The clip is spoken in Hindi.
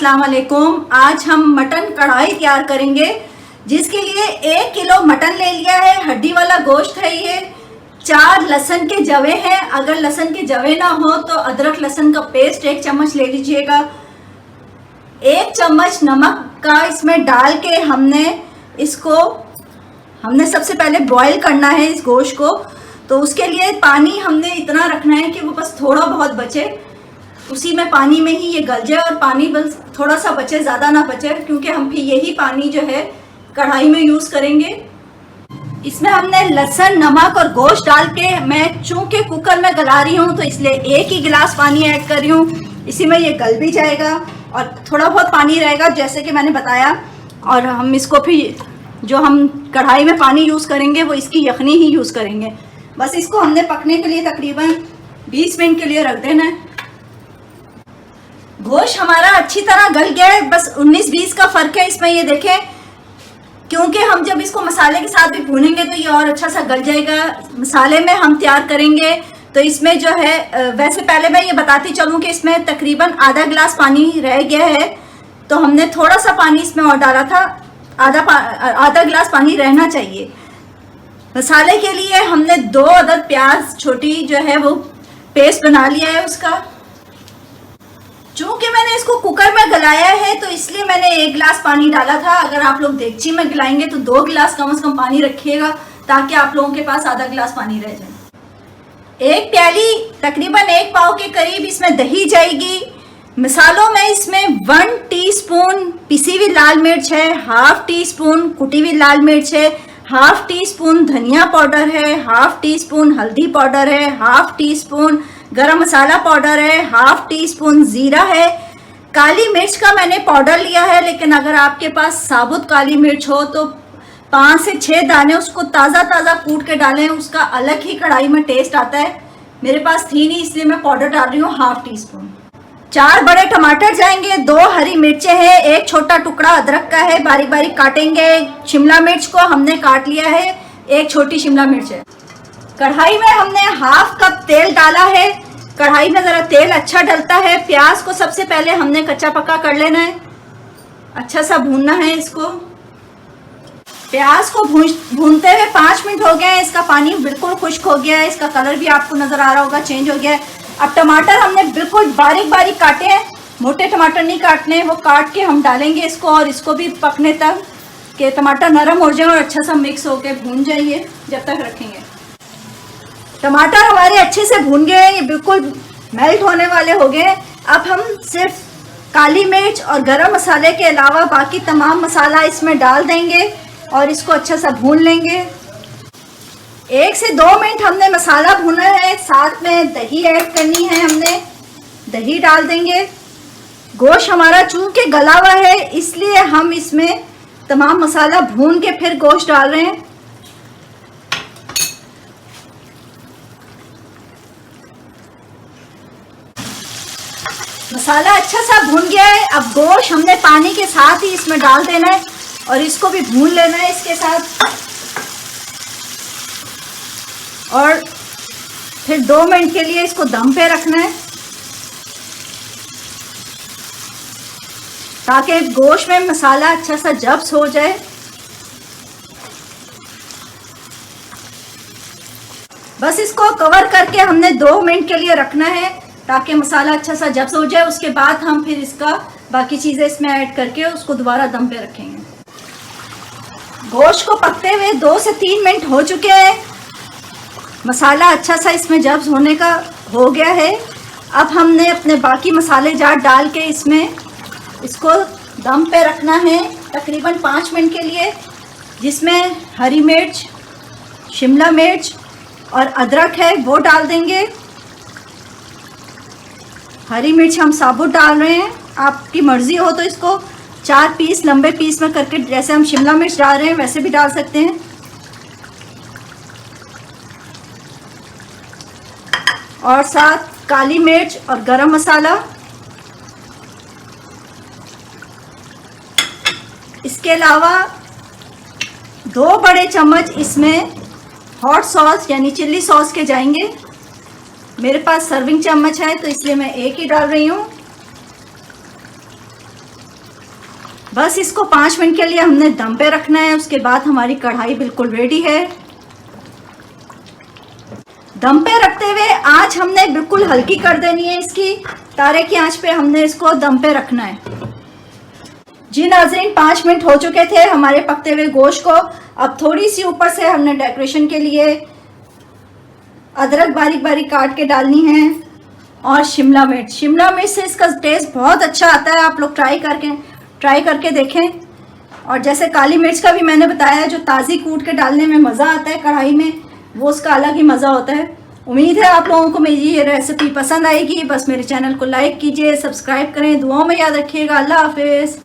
अस्सलाम वालेकुम। आज हम मटन कढ़ाई तैयार करेंगे, जिसके लिए 1 किलो मटन ले लिया है। हड्डी वाला गोश्त है ये। 4 लहसुन के जवे हैं। अगर लहसुन के जवे ना हो तो अदरक लहसुन का पेस्ट 1 चम्मच ले लीजिएगा। 1 चम्मच नमक का इसमें डाल के हमने सबसे पहले बॉईल करना है इस गोश्त को। तो उसके लिए पानी हमने इतना रखना है कि वो बस थोड़ा बहुत बचे, उसी में पानी में ही ये गल जाए और पानी बस थोड़ा सा बचे, ज़्यादा ना बचे, क्योंकि हम फिर यही पानी जो है कढ़ाई में यूज़ करेंगे। इसमें हमने लहसुन, नमक और गोश्त डाल के, मैं चूँकि कुकर में गला रही हूँ तो इसलिए 1 ही गिलास पानी ऐड कर रही हूँ। इसी में ये गल भी जाएगा और थोड़ा बहुत पानी रहेगा जैसे कि मैंने बताया। और हम इसको फिर जो हम कढ़ाई में पानी यूज़ करेंगे वो इसकी यखनी ही यूज़ करेंगे। बस इसको हमने पकने के लिए तकरीबन 20 मिनट के लिए रख देना है। गोश्त हमारा अच्छी तरह गल गया है, बस 19-20 का फ़र्क है इसमें, ये देखें, क्योंकि हम जब इसको मसाले के साथ भी भूनेंगे तो ये और अच्छा सा गल जाएगा। मसाले में हम तैयार करेंगे तो इसमें जो है, वैसे पहले मैं ये बताती चलूँ कि इसमें तकरीबन आधा गिलास पानी रह गया है, तो हमने थोड़ा सा पानी इसमें और डाला था। आधा गिलास पानी रहना चाहिए। मसाले के लिए हमने 2 अदद प्याज छोटी जो है वो पेस्ट बना लिया है उसका। चूँकि मैंने इसको कुकर में गलाया है तो इसलिए मैंने 1 गिलास पानी डाला था। अगर आप लोग देगची में गलाएंगे तो 2 गिलास कम से कम पानी रखिएगा, ताकि आप लोगों के पास आधा गिलास पानी रह जाए। 1 प्याली तकरीबन 1 पाव के करीब इसमें दही जाएगी। मसालों में इसमें 1 टीस्पून पिसी हुई लाल मिर्च है, 1/2 टीस्पून कुटी हुई लाल मिर्च है, 1/2 टीस्पून धनिया पाउडर है, 1/2 टीस्पून हल्दी पाउडर है, 1/2 टीस्पून गरम मसाला पाउडर है, 1/2 टीस्पून जीरा है। काली मिर्च का मैंने पाउडर लिया है, लेकिन अगर आपके पास साबुत काली मिर्च हो तो 5 से 6 दाने उसको ताज़ा कूट के डालें, उसका अलग ही कढ़ाई में टेस्ट आता है। मेरे पास थी नहीं इसलिए मैं पाउडर डाल रही हूँ 1/2 टीस्पून। 4 बड़े टमाटर जाएंगे, 2 हरी मिर्चें हैं, 1 छोटा टुकड़ा अदरक का है, बारीक बारीक काटेंगे। शिमला मिर्च को हमने काट लिया है, 1 छोटी शिमला मिर्च है। कढ़ाई में हमने 1/2 कप तेल डाला है। कढ़ाई में ज़रा तेल अच्छा डलता है। प्याज को सबसे पहले हमने कच्चा पक्का कर लेना है, अच्छा सा भूनना है इसको। प्याज को भूनते हुए 5 मिनट हो गए हैं। इसका पानी बिल्कुल खुश्क हो गया है, इसका कलर भी आपको नज़र आ रहा होगा चेंज हो गया है। अब टमाटर हमने बिल्कुल बारीक बारीक काटे हैं, मोटे टमाटर नहीं काटने, वो काट के हम डालेंगे इसको, और इसको भी पकने तक कि टमाटर नरम हो जाए और अच्छा सा मिक्स होके भून जाइए जब तक रखेंगे। टमाटर हमारे अच्छे से भून गए हैं, ये बिल्कुल मेल्ट होने वाले हो गए। अब हम सिर्फ काली मिर्च और गरम मसाले के अलावा बाकी तमाम मसाला इसमें डाल देंगे और इसको अच्छा सा भून लेंगे। 1 से 2 मिनट हमने मसाला भूना है। साथ में दही ऐड करनी है, हमने दही डाल देंगे। गोश्त हमारा चूँकि गला हुआ है इसलिए हम इसमें तमाम मसाला भून के फिर गोश्त डाल रहे हैं। मसाला अच्छा सा भून गया है। अब गोश्त हमने पानी के साथ ही इसमें डाल देना है और इसको भी भून लेना है इसके साथ, और फिर 2 मिनट के लिए इसको दम पे रखना है, ताकि गोश्त में मसाला अच्छा सा जब्स हो जाए। बस इसको कवर करके हमने 2 मिनट के लिए रखना है ताकि मसाला अच्छा सा जब्स हो जाए। उसके बाद हम फिर इसका बाकी चीज़ें इसमें ऐड करके उसको दोबारा दम पे रखेंगे। गोश्त को पकते हुए 2 से 3 मिनट हो चुके हैं। मसाला अच्छा सा इसमें जब्स होने का हो गया है। अब हमने अपने बाकी मसाले जार डाल के इसमें इसको दम पे रखना है तकरीबन 5 मिनट के लिए, जिसमें हरी मिर्च, शिमला मिर्च और अदरक है वो डाल देंगे। हरी मिर्च हम साबुत डाल रहे हैं, आपकी मर्ज़ी हो तो इसको 4 पीस लंबे पीस में करके, जैसे हम शिमला मिर्च डाल रहे हैं वैसे भी डाल सकते हैं। और साथ काली मिर्च और गरम मसाला। इसके अलावा 2 बड़े चम्मच इसमें हॉट सॉस यानी चिल्ली सॉस के जाएंगे। मेरे पास सर्विंग चम्मच है तो इसलिए मैं 1 ही डाल रही हूँ। बस इसको 5 मिनट के लिए हमने दम पे रखना है। उसके बाद हमारी कढ़ाई बिल्कुल रेडी है। दम पे रखते हुए आंच हमने बिल्कुल हल्की कर देनी है इसकी, तारे की आंच पे हमने इसको दम पे रखना है। जी नाज़रीन, 5 मिनट हो चुके थे हमारे पकते हुए गोश्त को। अब थोड़ी सी ऊपर से हमने डेकोरेशन के लिए अदरक बारीक बारीक काट के डालनी है और शिमला मिर्च। शिमला मिर्च से इसका टेस्ट बहुत अच्छा आता है, आप लोग ट्राई करके देखें। और जैसे काली मिर्च का भी मैंने बताया, जो ताज़ी कूट के डालने में मज़ा आता है कढ़ाई में, वो उसका अलग ही मज़ा होता है। उम्मीद है आप लोगों को मेरी ये रेसिपी पसंद आएगी। बस मेरे चैनल को लाइक कीजिए, सब्सक्राइब करें, दुआओं में याद रखिएगा। अल्लाह हाफिज़।